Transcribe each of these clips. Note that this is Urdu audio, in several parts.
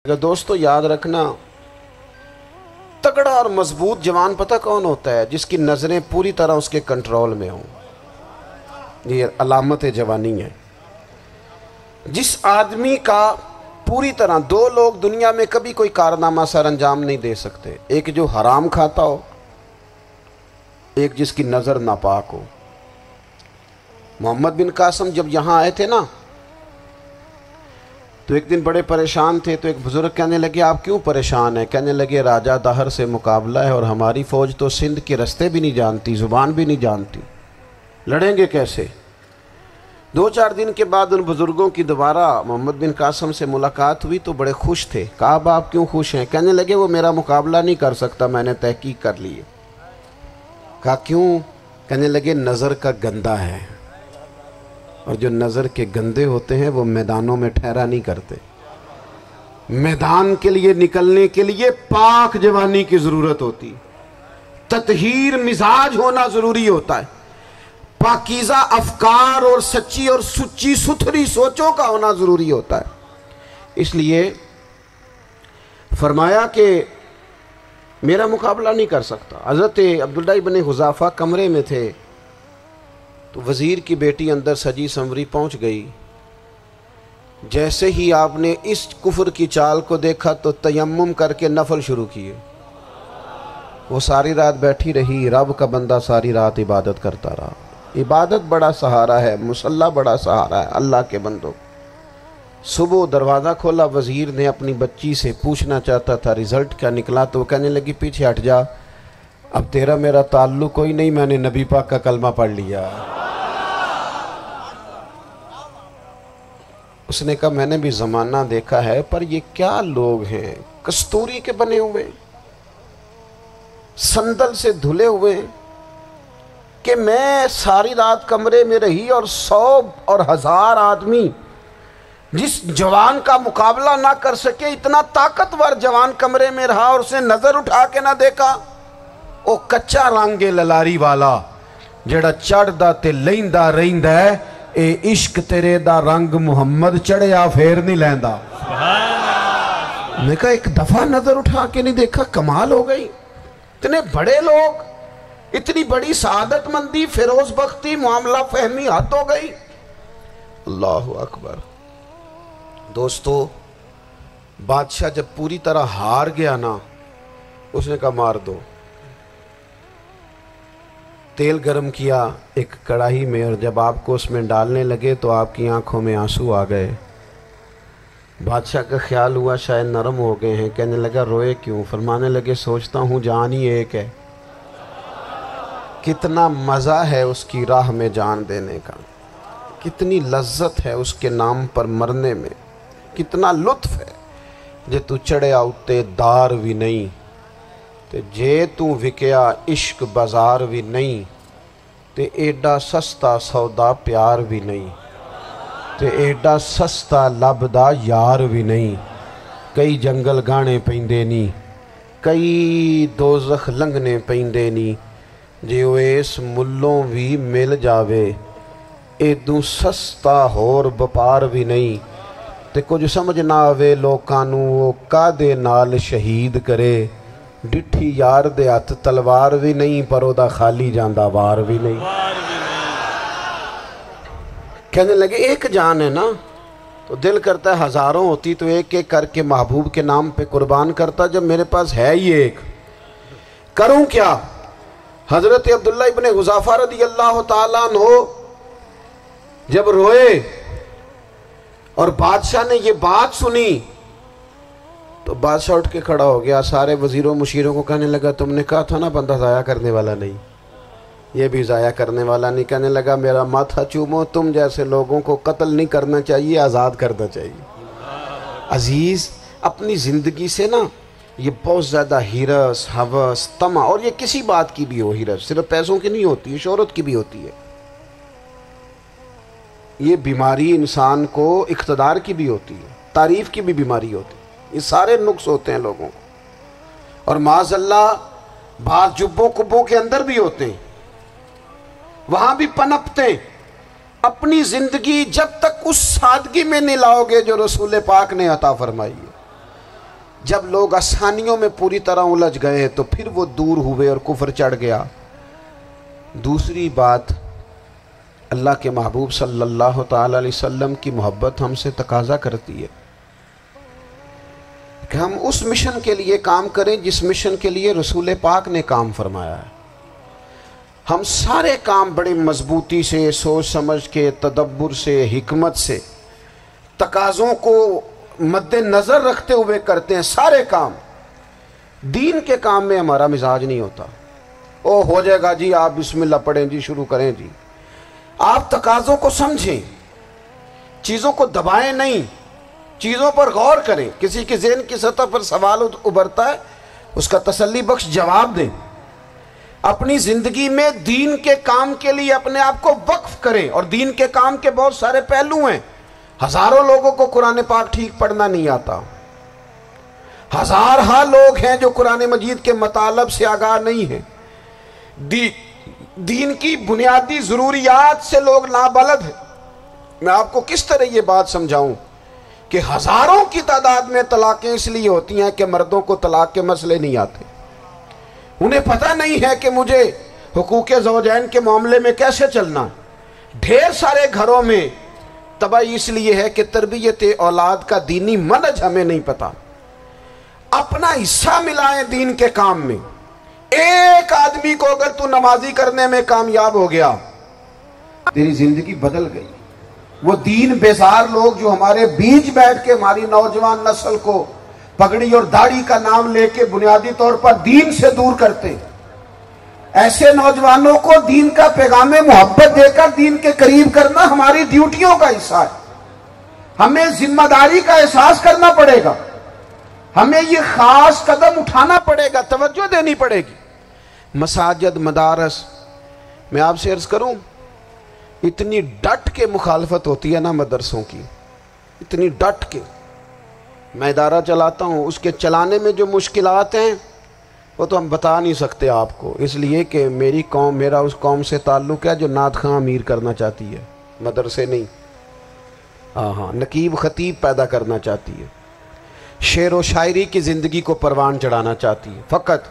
دوستو یاد رکھنا، تگڑا اور مضبوط جوان پتہ کون ہوتا ہے؟ جس کی نظریں پوری طرح اس کے کنٹرول میں ہوں۔ یہ علامت جوانی ہے۔ جس آدمی کا پوری طرح دو لوگ دنیا میں کبھی کوئی کارنامہ سر انجام نہیں دے سکتے، ایک جو حرام کھاتا ہو، ایک جس کی نظر ناپاک ہو۔ محمد بن قاسم جب یہاں آئے تھے نا تو ایک دن بڑے پریشان تھے، تو ایک بزرگ کہنے لگے آپ کیوں پریشان ہیں؟ کہنے لگے راجہ دہر سے مقابلہ ہے اور ہماری فوج تو سندھ کے رستے بھی نہیں جانتی، زبان بھی نہیں جانتی، لڑیں گے کیسے؟ 2-4 دن کے بعد ان بزرگوں کی دوبارہ محمد بن قاسم سے ملاقات ہوئی تو بڑے خوش تھے۔ کہا اب آپ کیوں خوش ہیں؟ کہنے لگے وہ میرا مقابلہ نہیں کر سکتا، میں نے تحقیق کر لی ہے۔ کہا کیوں؟ کہنے لگے نظر کا گندہ ہے، اور جو نظر کے گندے ہوتے ہیں وہ میدانوں میں ٹھہرا نہیں کرتے۔ میدان کے لیے نکلنے کے لیے پاک جوانی کی ضرورت ہوتی، تطہیر مزاج ہونا ضروری ہوتا ہے، پاکیزہ افکار اور سچی اور سچی ستھری سوچوں کا ہونا ضروری ہوتا ہے۔ اس لیے فرمایا کہ میرا مقابلہ نہیں کر سکتا۔ حضرت عبداللہ بن حذافہ کمرے میں تھے تو وزیر کی بیٹی اندر سجی سنوری پہنچ گئی۔ جیسے ہی آپ نے اس کفر کی چال کو دیکھا تو تیمم کر کے نفل شروع کیے۔ وہ ساری رات بیٹھی رہی، رب کا بندہ ساری رات عبادت کرتا رہا۔ عبادت بڑا سہارا ہے، مصلی بڑا سہارا ہے اللہ کے بندوں۔ صبح دروازہ کھولا، وزیر نے اپنی بچی سے پوچھنا چاہتا تھا رزلٹ کیا نکلا، تو وہ کہنے لگی پیچھے ہٹ جا، اب تیرا میرا تعلق کوئی نہیں، میں نے نبی پاک کا کلمہ پڑھ لیا۔ اس نے کہا میں نے بھی زمانہ دیکھا ہے، پر یہ کیا لوگ ہیں، کستوری کے بنے ہوئے، سندل سے دھلے ہوئے، کہ میں ساری رات کمرے میں رہی اور 100 اور 1000 آدمی جس جوان کا مقابلہ نہ کر سکے، اتنا طاقتور جوان کمرے میں رہا اور اس نے نظر اٹھا کے نہ دیکھا۔ او کچا رنگے للاری والا جڑا چڑھ دا تے لیندا رہندا ہے، اے عشق تیرے دا رنگ محمد چڑھیا پھر نہیں لیندا۔ میں کہا ایک دفعہ نظر اٹھا کے نہیں دیکھا، کمال ہو گئی۔ اتنے بڑے لوگ، اتنی بڑی سعادت مندی، فیروز بختی، معاملہ فہمی حد ہو گئی۔ اللہ اکبر۔ دوستو بادشاہ جب پوری طرح ہار گیا نا، اس نے کہا مار دو۔ تیل گرم کیا ایک کڑاہی میں، اور جب آپ کو اس میں ڈالنے لگے تو آپ کی آنکھوں میں آنسو آ گئے۔ بادشاہ کا خیال ہوا شاید نرم ہو گئے ہیں، کہنے لگا روئے کیوں؟ فرمانے لگے سوچتا ہوں جان ہی ایک ہے، کتنا مزہ ہے اس کی راہ میں جان دینے کا، کتنی لذت ہے اس کے نام پر مرنے میں، کتنا لطف ہے۔ جے تو چڑھیا اتے دار بھی نہیں تے جے تو وکیا عشق بازار بھی نہیں، تے ایڈا سستا سودا پیار بھی نہیں، تے ایڈا سستا لبدا یار بھی نہیں۔ کئی جنگل گانے پیندے نہیں، کئی دوزخ لنگنے پیندے نہیں، جے وہ اس ملوں بھی مل جاوے، ایدوں سستا ہور بپار بھی نہیں۔ تے کچھ سمجھ نہ آوے لوکانوں وہ کادے نال شہید کرے، ڈٹھی یار دے ہاتھ تلوار بھی نہیں، پر او دا خالی جاندہ وار بھی نہیں۔ کہنے لگے ایک جان ہے نا، تو دل کرتا ہے ہزاروں ہوتی تو ایک ایک کر کے محبوب کے نام پہ قربان کرتا، جب میرے پاس ہے ہی ایک، کروں کیا؟ حضرت عبداللہ ابن حذافہ رضی اللہ تعالیٰ عنہ جب روئے اور بادشاہ نے یہ بات سنی تو بادشاہ اٹھ کے کھڑا ہو گیا، سارے وزیروں مشیروں کو کہنے لگا تم نے کہا تھا نا بندہ ضائع کرنے والا نہیں، یہ بھی ضائع کرنے والا نہیں۔ کہنے لگا میرا ماتھا چومو، تم جیسے لوگوں کو قتل نہیں کرنا چاہیے، آزاد کرنا چاہیے۔ عزیز اپنی زندگی سے نا یہ بہت زیادہ ہرس، ہوس، طمع، اور یہ کسی بات کی بھی ہو، ہرس صرف پیسوں کی نہیں ہوتی ہے، شہرت کی بھی ہوتی ہے، یہ بیماری انسان کو اقتدار کی بھی ہوتی ہے، تعریف کی بھی بیماری ہوتی ہے، یہ سارے نقص ہوتے ہیں لوگوں کو، اور معاذ اللہ بعض جبوں کبوں کے اندر بھی ہوتے ہیں، وہاں بھی پنپتے ہیں۔ اپنی زندگی جب تک اس سادگی میں نہیں لاؤ گے جو رسول پاک نے عطا فرمائی ہے، جب لوگ آسانیوں میں پوری طرح الجھ گئے تو پھر وہ دور ہوئے اور کفر چڑھ گیا۔ دوسری بات، اللہ کے محبوب صلی اللہ تعالی علیہ وسلم کی محبت ہم سے تقاضا کرتی ہے کہ ہم اس مشن کے لیے کام کریں جس مشن کے لیے رسول پاک نے کام فرمایا ہے۔ ہم سارے کام بڑے مضبوطی سے، سوچ سمجھ کے، تدبر سے، حکمت سے، تقاضوں کو مد نظر رکھتے ہوئے کرتے ہیں سارے کام۔ دین کے کام میں ہمارا مزاج نہیں ہوتا، او ہو جائے گا جی، آپ بسم اللہ پڑھیں جی، شروع کریں جی۔ آپ تقاضوں کو سمجھیں، چیزوں کو دبائیں نہیں، چیزوں پر غور کریں۔ کسی کے ذہن کی سطح پر سوال ابھرتا ہے، اس کا تسلی بخش جواب دیں۔ اپنی زندگی میں دین کے کام کے لیے اپنے آپ کو وقف کریں، اور دین کے کام کے بہت سارے پہلو ہیں۔ ہزاروں لوگوں کو قرآن پاک ٹھیک پڑھنا نہیں آتا، ہزارہ لوگ ہیں جو قرآن مجید کے مطالب سے آگاہ نہیں ہیں، دین کی بنیادی ضروریات سے لوگ نابلد ہیں۔ میں آپ کو کس طرح یہ بات سمجھاؤں کہ ہزاروں کی تعداد میں طلاقیں اس لیے ہوتی ہیں کہ مردوں کو طلاق کے مسئلے نہیں آتے، انہیں پتہ نہیں ہے کہ مجھے حقوق زوجین کے معاملے میں کیسے چلنا۔ ڈھیر سارے گھروں میں تباہی اس لیے ہے کہ تربیت اولاد کا دینی منہج ہمیں نہیں پتا۔ اپنا حصہ ملائیں دین کے کام میں۔ ایک آدمی کو اگر تو نمازی کرنے میں کامیاب ہو گیا، تیری زندگی بدل گئی۔ وہ دین بیزار لوگ جو ہمارے بیچ بیٹھ کے ہماری نوجوان نسل کو پگڑی اور داڑھی کا نام لے کے بنیادی طور پر دین سے دور کرتے، ایسے نوجوانوں کو دین کا پیغام محبت دے کر دین کے قریب کرنا ہماری ڈیوٹیوں کا حصہ ہے۔ ہمیں ذمہ داری کا احساس کرنا پڑے گا، ہمیں یہ خاص قدم اٹھانا پڑے گا، توجہ دینی پڑے گی۔ مساجد، مدارس، میں آپ سے عرض کروں، اتنی ڈٹ کے مخالفت ہوتی ہے نا مدرسوں کی، اتنی ڈٹ کے۔ میں ادارہ چلاتا ہوں، اس کے چلانے میں جو مشکلات ہیں وہ تو ہم بتا نہیں سکتے آپ کو، اس لیے کہ میری قوم، میرا اس قوم سے تعلق ہے جو نعت خواں امیر کرنا چاہتی ہے، مدرسے نہیں۔ ہاں، نقیب خطیب پیدا کرنا چاہتی ہے، شعر و شاعری کی زندگی کو پروان چڑھانا چاہتی ہے۔ فقط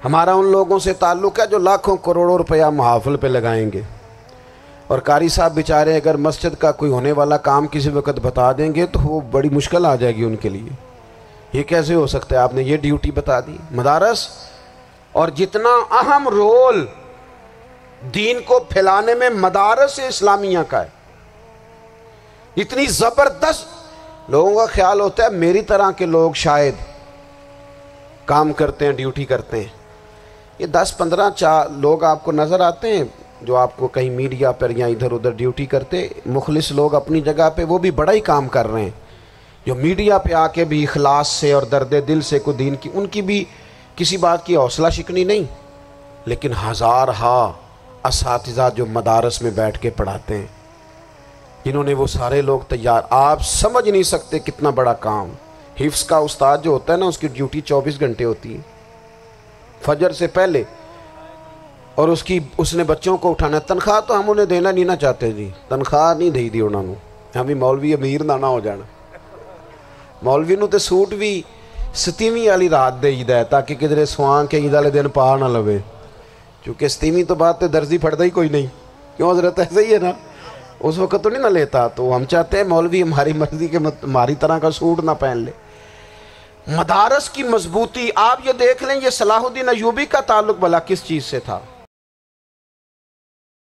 ہمارا ان لوگوں سے تعلق ہے جو لاکھوں کروڑوں روپیہ محافل پہ لگائیں گے، اور قاری صاحب بیچارے اگر مسجد کا کوئی ہونے والا کام کسی وقت بتا دیں گے تو وہ بڑی مشکل آ جائے گی ان کے لیے۔ یہ کیسے ہو سکتا ہے، آپ نے یہ ڈیوٹی بتا دی؟ مدارس، اور جتنا اہم رول دین کو پھیلانے میں مدارس اسلامیہ کا ہے، اتنی زبردست، لوگوں کا خیال ہوتا ہے میری طرح کے لوگ شاید کام کرتے ہیں، ڈیوٹی کرتے ہیں۔ یہ 10-15 لوگ آپ کو نظر آتے ہیں جو آپ کو کہیں میڈیا پر یا ادھر ادھر ڈیوٹی کرتے، مخلص لوگ اپنی جگہ پہ، وہ بھی بڑا ہی کام کر رہے ہیں، جو میڈیا پہ آ کے بھی اخلاص سے اور درد دل سے کو دین کی، ان کی بھی کسی بات کی حوصلہ شکنی نہیں۔ لیکن ہزارہ اساتذہ جو مدارس میں بیٹھ کے پڑھاتے ہیں، جنہوں نے وہ سارے لوگ تیار، آپ سمجھ نہیں سکتے کتنا بڑا کام۔ حفظ کا استاد جو ہوتا ہے نا، اس کی ڈیوٹی 24 گھنٹے ہوتی ہے، فجر سے پہلے، اور اس نے بچوں کو اٹھانا ہے۔ تنخواہ تو ہم انہیں دینا نہیں نہ چاہتے جی، تنخواہ نہیں دے دی انہوں نے، ہمیں مولوی امیر نہ ہو جانا۔ مولوی نو تے سوٹ بھی 27ویں والی رات دے ہے تاکہ کدھر سوان کے عید والے دن پا نہ لوے، چونکہ 27ویں تو بعد تے درزی پھڑتا ہی کوئی نہیں، کیوں حضرت؟ ایسا ہی ہے نا، اس وقت تو نہیں نہ لیتا۔ تو ہم چاہتے ہیں مولوی ہماری مرضی کے ہماری طرح کا سوٹ نہ پہن لے۔ مدارس کی مضبوطی، آپ یہ دیکھ لیں، یہ صلاح الدین ایوبی کا تعلق بھلا کس چیز سے تھا؟